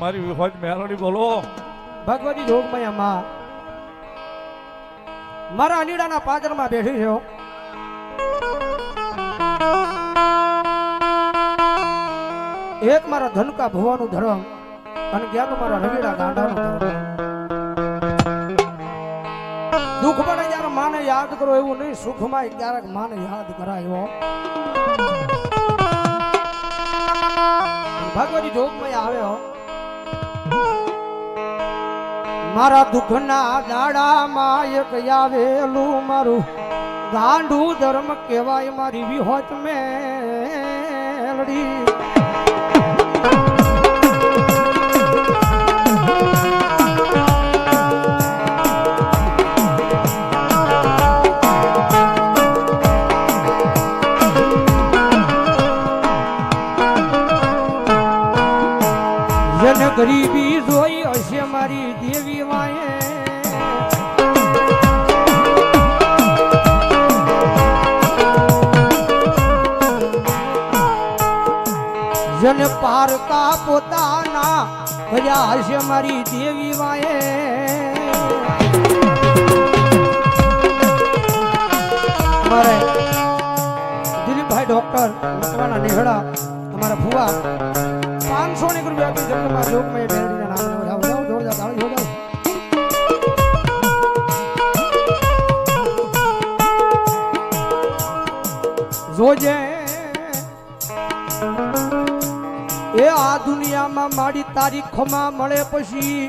મારી વિહોજ મેલડી બોલો. ભગવતી જોગમયા માં મારા અનીડાના પાદરમાં બેઠી છે. એક મારા ધનકા ભુવાનું ધર્મ અને ક્યાંક મારા રવિડા ગાંડાનો ધર્મ. દુઃખ પડે ત્યારે માને યાદ કરો એવું નહીં, સુખમાં ક્યારેક માને યાદ કરાયો. ભગવતી જોગમયા આવ્યો. મારા દુઃખના દાડામાં એક આવેલું મારું ગાંડું ધર્મ કહેવાય મારી વિહોત મેલડી. જન ગરીબી જોઈ હશે મારી દેવી માએ, જન પારકા પોતાના ભર્યા હશે મારી દેવી માએ. મારે દિલીપભાઈ ડોક્ટર મકવાના નેહડા અમારા ફુવા 500 રૂપિયા આપી જગતમાં લોકમય બેરડીના નામને વધાવો. જાઓ જોરદાર તાળી હો જાઓ. જોજે એ આ દુનિયામાં મારી તારી ખમા મળે પછી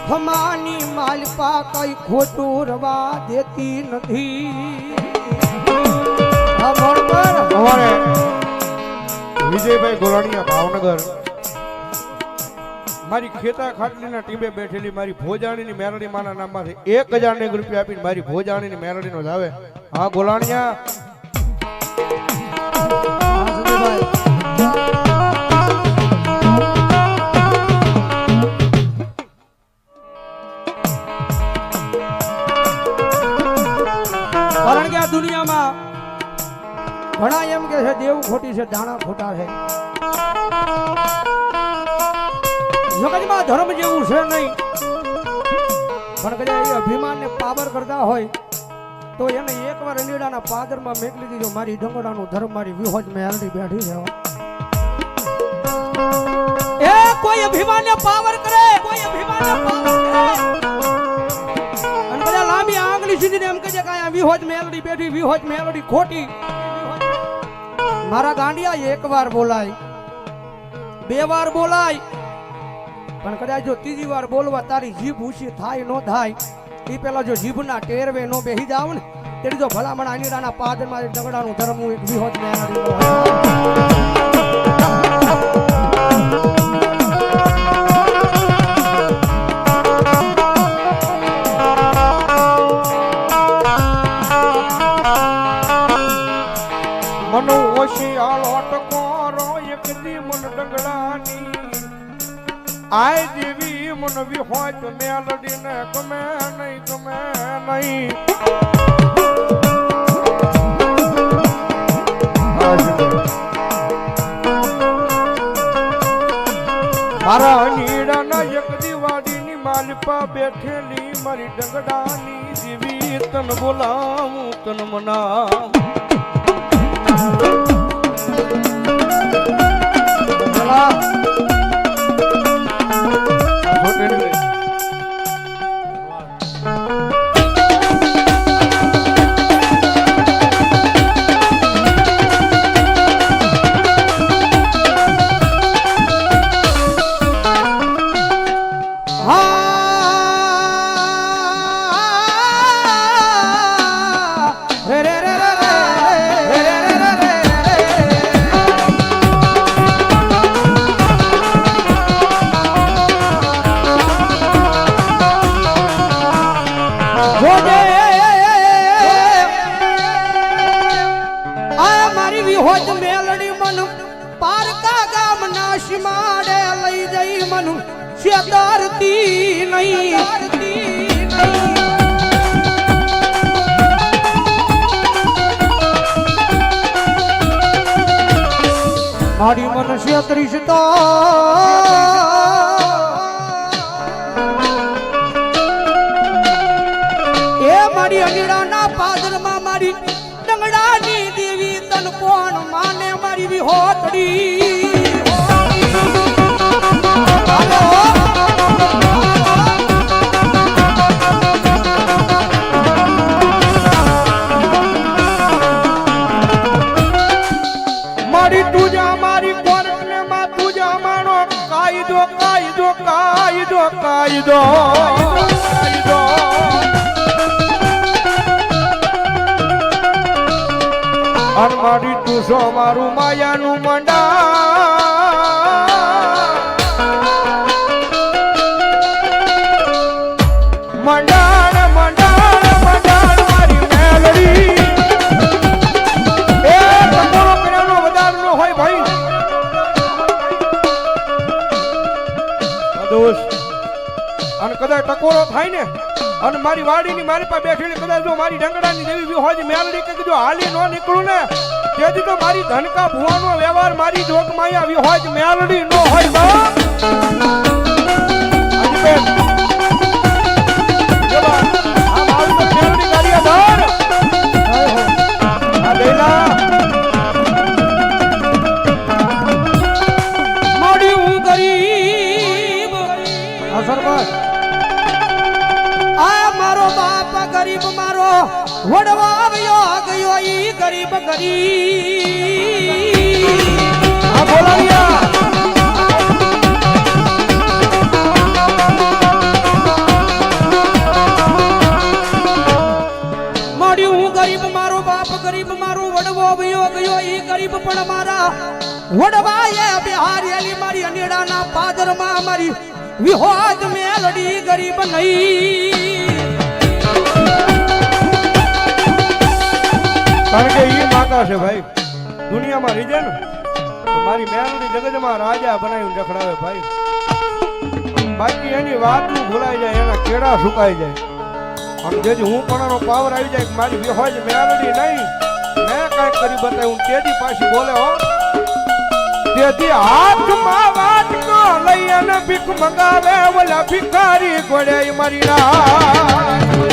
ખમાની માલપા કઈ ખોટું રવા દેતી નથી. સવારે વિજયભાઈ ગોલાણીયા ભાવનગર મારી ખેતા ખાટલીના ટીમે બેઠેલી મારી ભોજાણીની મેલડી માના નામમાંથી 1000 રૂપિયા આપીને મારી ભોજાણીની મેલડીનો જ આવે. હા ગોલાણીયા કારણ કે આ દુનિયામાં ઘણા એમ કે છે દેવ ખોટી છે, દાણા ખોટા છે. જગતમાં ધર્મ જેવું છે નહીં, પણ કદાચ એ અભિમાનને પાવર કરતા હોય તો એને એકવાર અનીડાના પાદરમાં મેકલી દીધો. મારી ડંગોડાનો ધર્મ મારી વિહોજ મેલડી બેઠી છે. એ કોઈ અભિમાનને પાવર કરે, કોઈ અભિમાનને પાવર કરે અને બધા લાંબી આંગળી સીધીને એમ કહે કે આ વિહોજ મેલડી બેઠી, વિહોજ મેલડી ખોટી. મારા ગાંડિયા એક વાર બોલાય, 2 વાર બોલાય, પણ કદાચ જો 3જી વાર બોલવા તારી જીભ ઊંચી થાય ન થાય એ પેલા જો જીભના ટેરવે નો બેહી જાવ ને તેડી જો ભલામણ અનીડાના પાદરમાં ડગડાનું ધર્મ એક વિહોજ મેલડી. મનો ઓશિયાળો ટકોરો એક દી મન ડગડાની આય દેવી મન વિહોજ મેલડીને ગમે નહીં, ગમે નહીં. મારા અનીડાના એક દિવાળીની માલપા બેઠેલી મારી ડગડાની દેવી તન બોલાવું તન મનાવું. વિહોજ મેલડી મન પારકા ગામ ના શિમાડે લઈ જઈ મન છેતરતી નહીં. મારી મન છેતરીશ તો ડંગડાની દેવી તન કોણ માને મારી વિહોતડી મારી તુજા મારી કોર્ટને માં તુજા માનો કાયદો કાયદો કાયદો કાયદો કાયદો અન મારી તુસો મારું માયાનું મંડા મંડાણ મંડાણ મંડાણ મારી મેલડી એ તકોરો કર્યાનો વધારનો હોય ભાઈ દોસ્ત અને કદાચ ટકોરો થાય ને અને મારી વાડીની મારી પાસે બેઠેલી કદાચ જો મારી ડંગડાની દેવી બી હોય મેલડી કે જો હાલી ન નીકળું ને તેથી તો મારી ધનકા ભુવાનો વ્યવહાર મારી જોગ માયા આવી હોય મેલડી નો હોય બાપ બેન આ મારું તો મેલડી કાર્યધર આ લેલા મારી હું ગરીબ સરપંચ આ મારો બાપ ગરીબ મારો વડવા આવ્યો ગયો ઈ ગરીબ ગરીબ આ બોલાવ્યા મારી હું ગરીબ મારો બાપ ગરીબ મારો વડવો આવ્યો ગયો ઈ ગરીબ પણ મારા વડવાએ બિહારી મારી અનેડાના પાદરમાં મારી વિહોદ મેલડી ગરીબ નહીં કારણ કે ઈ માતા છે ભાઈ દુનિયામાં રીજે ને તો મારી મેલડી જગતમાં રાજા બનાવીને રખડાવે ભાઈ બાકી એની વાતું ભૂલાઈ જાય એના કેળા સુકાઈ જાય અને જેથી હું પણ પાવર આવી જાય કે મારી વિહોજ મેલડી નહીં મેં કાંઈક કરી બતાવ્યું તેથી પાછી બોલે હો તેથી હાથમાં વાટકો લઈ અને ભીખ મંગાવે ઓલા ભિખારી ઘોડે મારી રાત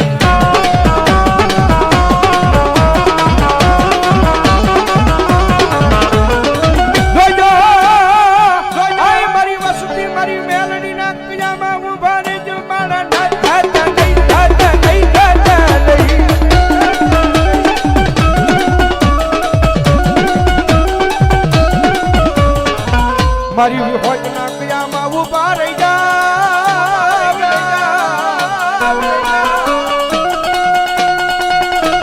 મારી વિહોજના ક્રિયામાં ઉભા રહી જા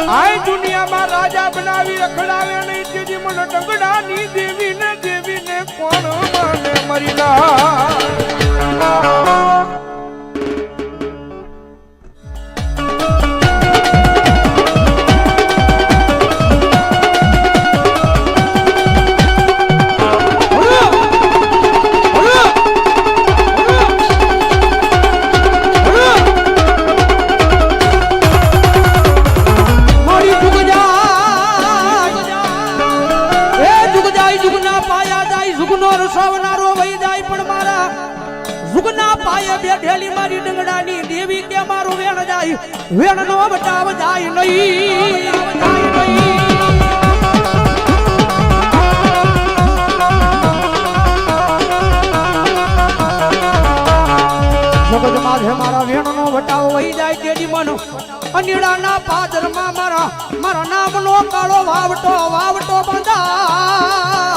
આ દુનિયામાં રાજા બનાવી રખડાવે નહીં તેથી મને ડંગડાની દેવીને કોણ મને મરી લા બેઠેલી મારી ડંગડાની દેવી કે મારું વેણ જાય વેણ નો બટાવ જાય નહીં જગત માધે મારા વેણ નો બટાવ વહી જાય તેની મન અનીડાના પાદરમાં મારા નામનો કાળો વાવટો બંધા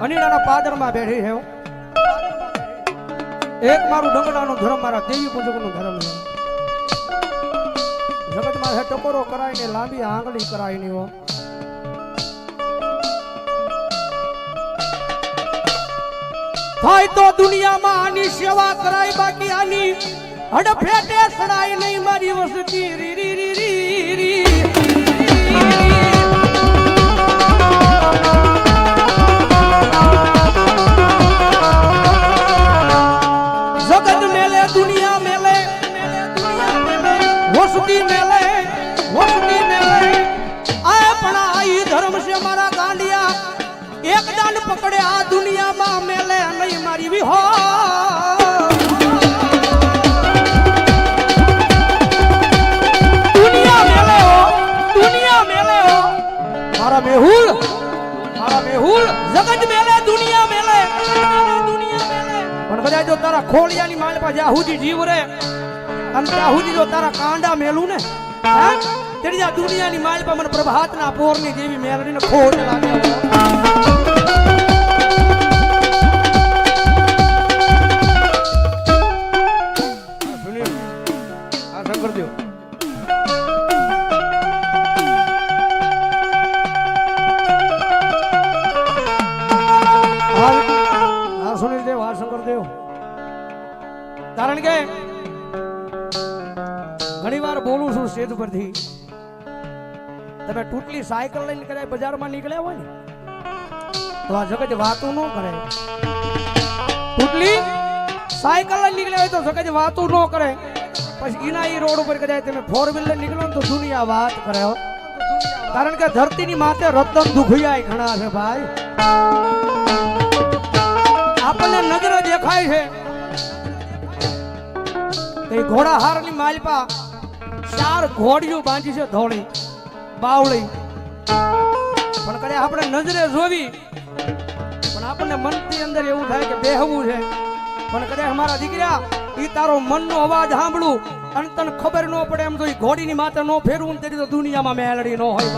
અનીડાના પાદરમાં બેઠી છે એક મારું ડંગડાનો ધર્મ, મારા દેવી પૂજકનો ધર્મ છે. જગતમાં હે ટકોરો કરાય ને લાંબી આંગળી કરાય ની હો. થાય તો દુનિયામાં આની સેવા કરાય, બાકી આની હડફેટે સડાય નહીં મારી વસતી રી રી રી રી રી. જગત મેલે દુનિયા મેલે વસતી મેલે આ પણ આ ઈ ધર્મ છે મારા ગાંડિયા. એક દાન પકડે આ દુનિયામાં મેલે નહીં મારી વિહો. દુનિયા મેલે હો મારા મેહુલ જગત મેલે દુનિયા મેલે પણ કદાચ જો તારા ખોળિયાની માલ પા જ્યાં સુધી જીવ રે અને ત્યાં સુધી જો તારા કાંડા મેલું ને તેડી જા દુનિયાની માલ પા મને પ્રભાતના પોરની જેવી મેલડીને ખોટ લાગે. કારણ કે ઘણી વાર બોલું છું સ્ટેજ પરથી, તમે તૂટલી સાયકલ લઈને કદાચ બજારમાં નીકળ્યા હોય ને તો આ જગત વાતો ન કરે. તૂટલી સાયકલ લઈને નીકળ્યા હોય તો જગત વાતો ન કરે. પછી એના એ રોડ ઉપર કદાચ તમે 4 વ્હીલર નીકળો ને તો દુનિયા વાત કરે. કારણ કે ધરતીની માથે રતન દુખિયા ઘણા છે ભાઈ. આપણને નજરે દેખાય છે ઘોડા હારની માલપા 4 ઘોડીઓ બાંધી છે ધોળી બાવળી. પણ કદાચ આપણે નજરે જોવી પણ આપણને મનની અંદર એવું થાય કે બેહવું છે. પણ કદાચ અમારા દીકરા ઈ તારો મનનો અવાજ સાંભળું અને તને ખબર ન પડે એમ તો ઈ ઘોડીની માથે ન ફેરવું તેની તો દુનિયામાં મેલડી ન હોય.